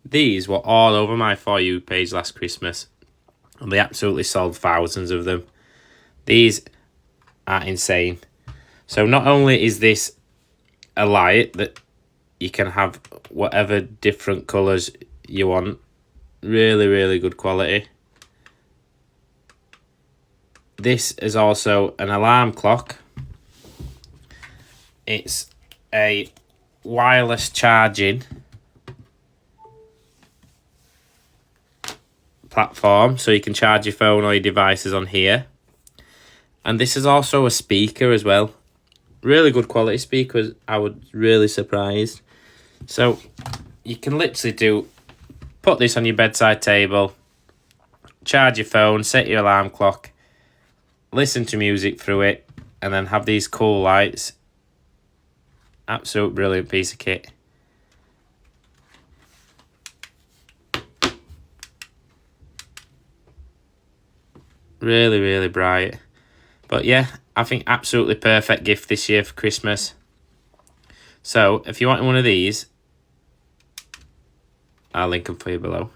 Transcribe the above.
These were all over my For You page last Christmas, and they absolutely sold thousands of them. These are insane. So not only is this a light that you can have whatever different colours you want, really, really good quality. This is also an alarm clock. It's a wireless charging platform, so you can charge your phone or your devices on here. And this is also a speaker as well. Really good quality speakers. I was really surprised. So you can literally put this on your bedside table, charge your phone, set your alarm clock, listen to music through it, and then have these cool lights. Absolute brilliant piece of kit. Really, really bright. But yeah, I think absolutely perfect gift this year for Christmas. So if you want one of these, I'll link them for you below.